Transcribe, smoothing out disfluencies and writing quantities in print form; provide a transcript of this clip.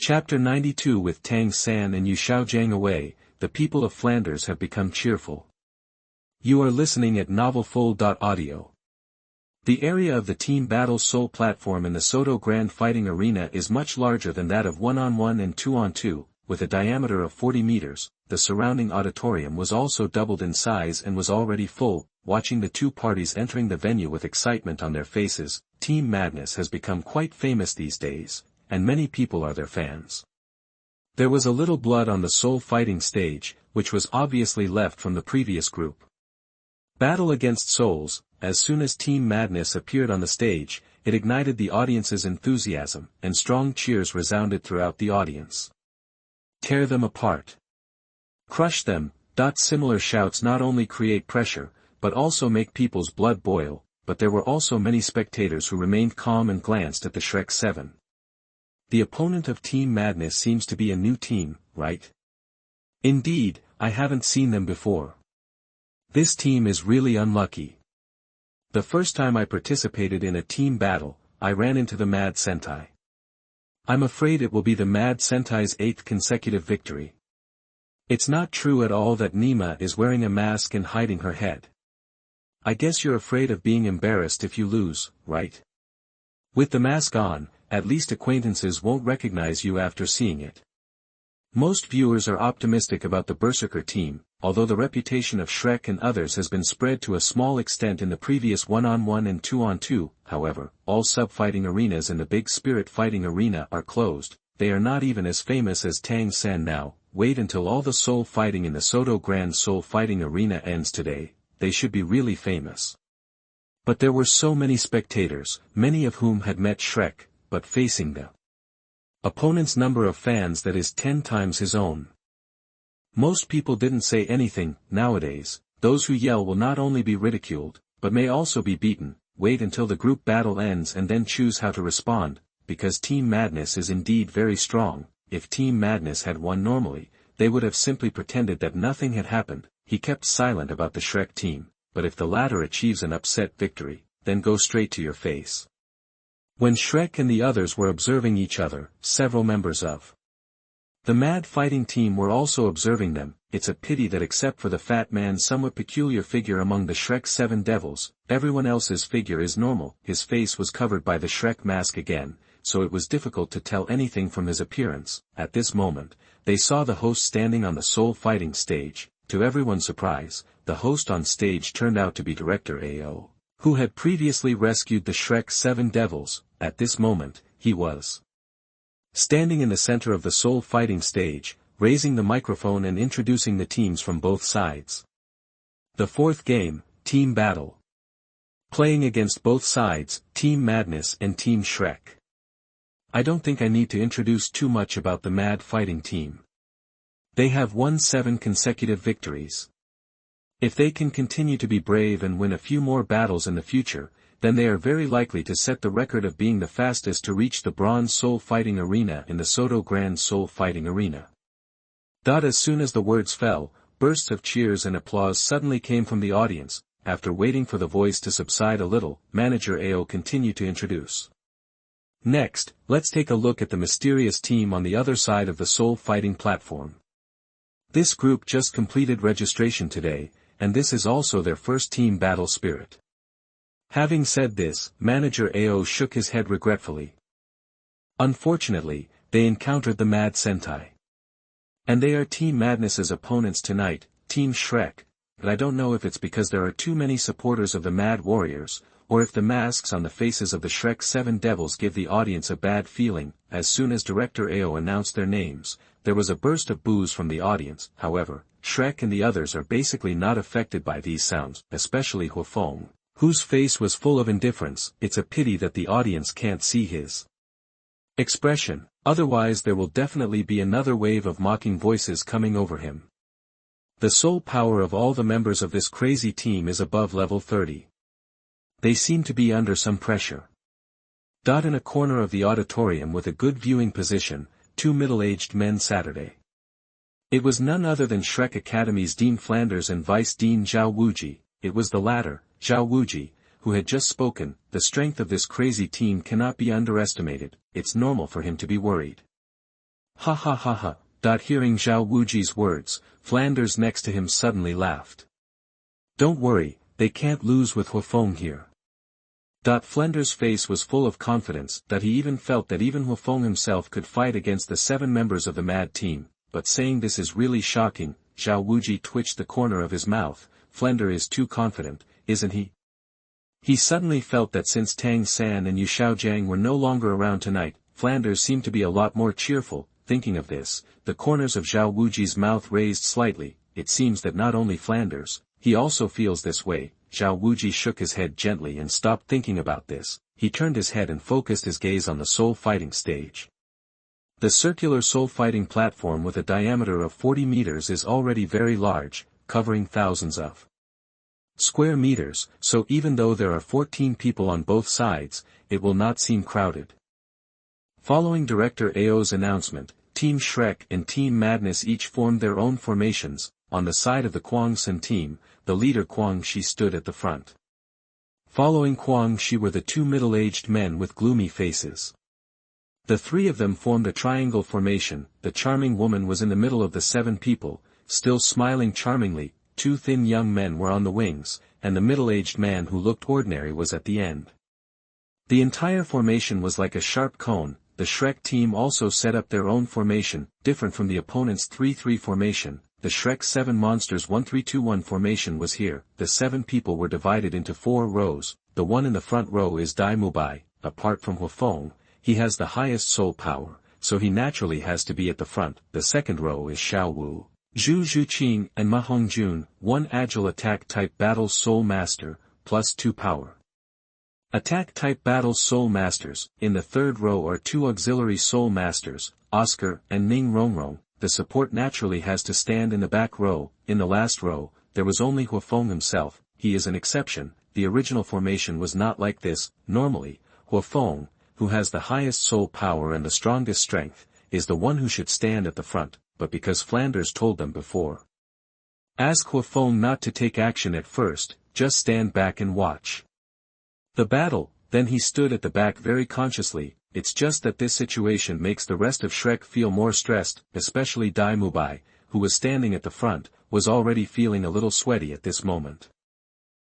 Chapter 92. With Tang San and Yu Xiaogang away, the people of Flanders have become cheerful. You are listening at novelfull.audio. The area of the Team Battle Soul platform in the Soto Grand Fighting Arena is much larger than that of 1-on-1 and 2-on-2, with a diameter of 40 meters. The surrounding auditorium was also doubled in size and was already full. Watching the two parties entering the venue with excitement on their faces, Team Madness has become quite famous these days, and many people are their fans. There was a little blood on the soul fighting stage, which was obviously left from the previous group. Battle against souls. As soon as Team Madness appeared on the stage, it ignited the audience's enthusiasm, and strong cheers resounded throughout the audience. Tear them apart. Crush them. Similar shouts not only create pressure, but also make people's blood boil, but there were also many spectators who remained calm and glanced at the Shrek 7. The opponent of Team Madness seems to be a new team, right? Indeed, I haven't seen them before. This team is really unlucky. The first time I participated in a team battle, I ran into the Mad Sentai. I'm afraid it will be the Mad Sentai's 8th consecutive victory. It's not true at all that Nima is wearing a mask and hiding her head. I guess you're afraid of being embarrassed if you lose, right? With the mask on, at least acquaintances won't recognize you after seeing it. Most viewers are optimistic about the Berserker team, although the reputation of Shrek and others has been spread to a small extent in the previous 1-on-1 and 2-on-2, however, all sub-fighting arenas in the big spirit fighting arena are closed. They are not even as famous as Tang San now. Wait until all the soul fighting in the Soto Grand Soul Fighting Arena ends today, they should be really famous. But there were so many spectators, many of whom had met Shrek, but facing the opponent's number of fans that is 10 times his own. Most people didn't say anything. Nowadays, those who yell will not only be ridiculed, but may also be beaten. Wait until the group battle ends and then choose how to respond, because Team Madness is indeed very strong. If Team Madness had won normally, they would have simply pretended that nothing had happened. He kept silent about the Shrek team, but if the latter achieves an upset victory, then go straight to your face. When Shrek and the others were observing each other, several members of the Mad Fighting team were also observing them. It's a pity that except for the fat man's somewhat peculiar figure among the Shrek 7 devils, everyone else's figure is normal. His face was covered by the Shrek mask again, so it was difficult to tell anything from his appearance. At this moment, they saw the host standing on the soul fighting stage. To everyone's surprise, the host on stage turned out to be Director AO, who had previously rescued the Shrek 7 devils. At this moment, he was standing in the center of the soul fighting stage, raising the microphone and introducing the teams from both sides. The fourth game, Team Battle. Playing against both sides, Team Madness and Team Shrek. I don't think I need to introduce too much about the Mad Fighting team. They have won 7 consecutive victories. If they can continue to be brave and win a few more battles in the future, then they are very likely to set the record of being the fastest to reach the Bronze Soul Fighting Arena in the Soto Grand Soul Fighting Arena. As soon as the words fell, bursts of cheers and applause suddenly came from the audience. After waiting for the voice to subside a little, Manager AO continued to introduce. Next, let's take a look at the mysterious team on the other side of the soul fighting platform. This group just completed registration today, and this is also their first team battle spirit. Having said this, Manager AO shook his head regretfully. Unfortunately, they encountered the Mad Sentai. And they are Team Madness's opponents tonight, Team Shrek, but I don't know if it's because there are too many supporters of the Mad Warriors, or if the masks on the faces of the Shrek 7 devils give the audience a bad feeling. As soon as Director AO announced their names, there was a burst of boos from the audience. However, Shrek and the others are basically not affected by these sounds, especially Huo Feng, whose face was full of indifference. It's a pity that the audience can't see his expression, otherwise there will definitely be another wave of mocking voices coming over him. The soul power of all the members of this crazy team is above level 30. They seem to be under some pressure. In a corner of the auditorium with a good viewing position, 2 middle-aged men Saturday. It was none other than Shrek Academy's Dean Flanders and Vice Dean Zhao Wuji. It was the latter, Zhao Wuji, who had just spoken. The strength of this crazy team cannot be underestimated. It's normal for him to be worried. Ha ha ha ha. Hearing Zhao Wuji's words, Flanders next to him suddenly laughed. Don't worry, they can't lose with Huo Feng here. Flanders' face was full of confidence that he even felt that even Huo Feng himself could fight against the 7 members of the Mad team, but saying this is really shocking. Zhao Wuji twitched the corner of his mouth. Flanders is too confident, isn't he? He suddenly felt that since Tang San and Yu Xiaogang were no longer around tonight, Flanders seemed to be a lot more cheerful. Thinking of this, the corners of Zhao Wuji's mouth raised slightly. It seems that not only Flanders, he also feels this way. Zhao Wuji shook his head gently and stopped thinking about this. He turned his head and focused his gaze on the soul fighting stage. The circular soul fighting platform with a diameter of 40 meters is already very large, covering thousands of square meters, so even though there are 14 people on both sides, it will not seem crowded. Following Director Ao's announcement, Team Shrek and Team Madness each formed their own formations. On the side of the Kuang Sun team, the leader Kuang Shi stood at the front. Following Kuang Shi were the 2 middle-aged men with gloomy faces. The 3 of them formed a triangle formation. The charming woman was in the middle of the 7 people, still smiling charmingly. 2 thin young men were on the wings, and the middle-aged man who looked ordinary was at the end. The entire formation was like a sharp cone. The Shrek team also set up their own formation, different from the opponent's 3-3 formation. The Shrek 7 Monsters 1-3-2-1 formation was here. The 7 people were divided into 4 rows. The one in the front row is Dai Mubaibai. Apart from Huo Feng, he has the highest soul power, so he naturally has to be at the front. The second row is Xiao Wu, Zhu Zhuqing and Ma Hongjun, 1 agile attack type battle soul master, plus 2 power. Attack type battle soul masters. In the third row are 2 auxiliary soul masters, Oscar and Ning Rongrong. The support naturally has to stand in the back row. In the last row, there was only Huo Feng himself. He is an exception. The original formation was not like this. Normally, Huo Feng, who has the highest soul power and the strongest strength, is the one who should stand at the front, but because Flanders told them before, ask Huo Feng not to take action at first, just stand back and watch the battle. Then he stood at the back very consciously. It's just that this situation makes the rest of Shrek feel more stressed, especially Dai Mubaibai, who was standing at the front, was already feeling a little sweaty at this moment.